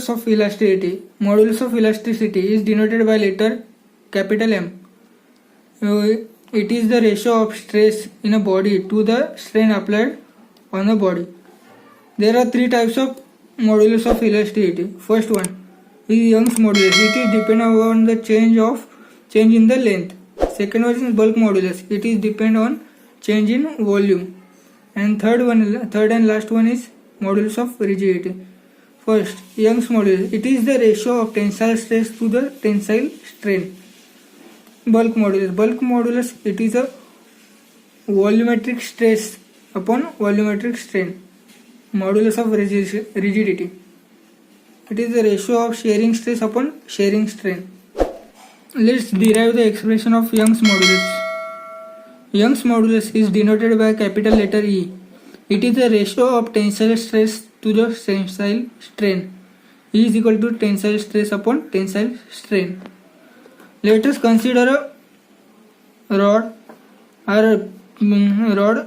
Modulus of elasticity. Modulus of elasticity is denoted by letter capital M. It is the ratio of stress in a body to the strain applied on the body. There are three types of modulus of elasticity. First one is Young's modulus. It is dependent on the change in the length. Second one is bulk modulus. It is dependent on change in volume. And third and last one is modulus of rigidity. First, Young's modulus. It is the ratio of tensile stress to the tensile strain. Bulk modulus. Bulk modulus, it is a volumetric stress upon volumetric strain. Modulus of rigidity. It is the ratio of shearing stress upon shearing strain. Let's derive the expression of Young's modulus. Young's modulus is denoted by capital letter E. It is the ratio of tensile stress to the tensile strain. E is equal to tensile stress upon tensile strain. Let us consider a rod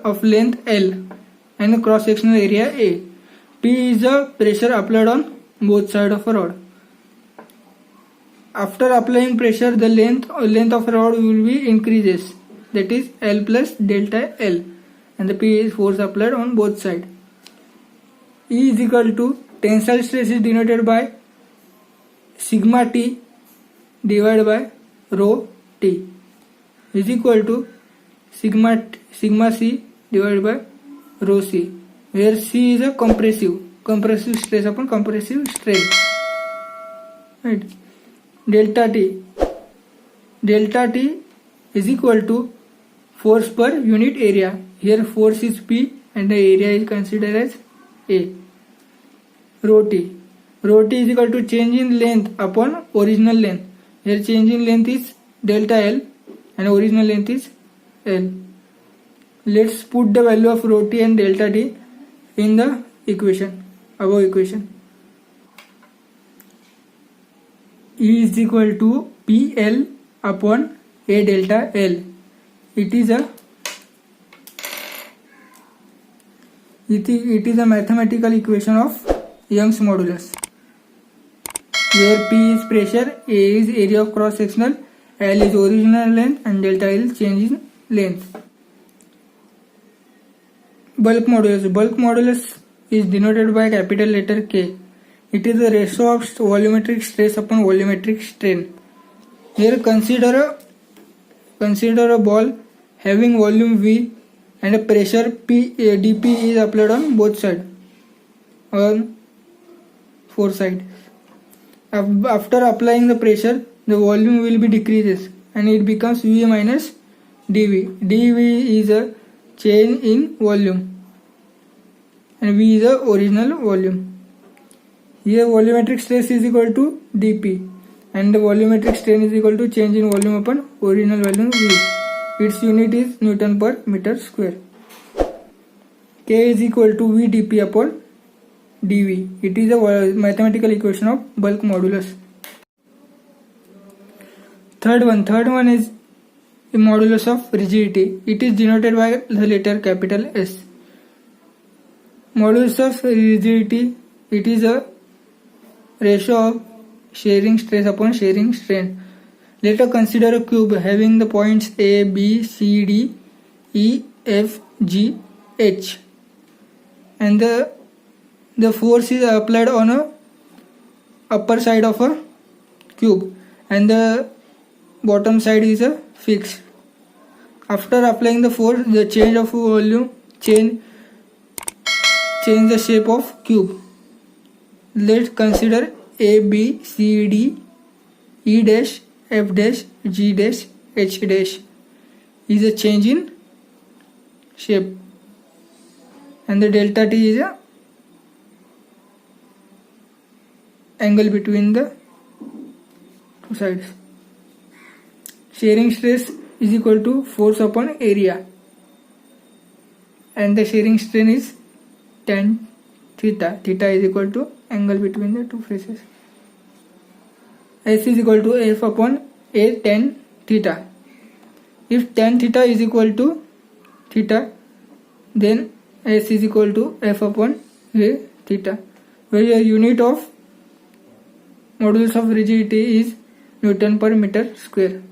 of length L and a cross-sectional area A. P is the pressure applied on both sides of a rod. After applying pressure, the length of a rod will be increases. That is L plus delta L, and the P is force applied on both sides. E is equal to tensile stress is denoted by sigma T divided by rho T is equal to sigma C divided by rho C, where C is a compressive stress upon compressive strain. Right. Delta T is equal to force per unit area. Here force is P and the area is considered as A. Rho T is equal to change in length upon original length. Here change in length is delta L and original length is L. Let's put the value of rho T and delta T in the above equation. E is equal to PL upon A delta L. It is a mathematical equation of Young's modulus, where P is pressure, A is area of cross sectional, L is original length and delta L change in length. Bulk modulus is denoted by capital letter K. It is the ratio of volumetric stress upon volumetric strain. Here consider a ball having volume V and a pressure dP is applied on both sides, on four sides. After applying the pressure, the volume will be decreases and it becomes V minus dV. dV is a change in volume and V is the original volume. Here volumetric stress is equal to dP and the volumetric strain is equal to change in volume upon original volume V. Its unit is Newton per meter square. K is equal to V dP upon dV. It is a mathematical equation of bulk modulus. Third one is the modulus of rigidity. It is denoted by the letter capital S. Modulus of rigidity, it is a ratio of shearing stress upon shearing strain. Let us consider a cube having the points A, B, C, D, E, F, G, H, and the force is applied on a upper side of a cube and the bottom side is a fixed. After applying the force, the change of volume change the shape of cube. Let's consider A, B, C, D, E dash, F dash, G dash, H dash is a change in shape, and the delta T is a angle between the two sides. Shearing stress is equal to force upon area, and the shearing strain is tan theta. Theta is equal to angle between the two faces. S is equal to F upon A tan theta. If tan theta is equal to theta, then S is equal to F upon A theta, where the unit of modulus of rigidity is Newton per meter square.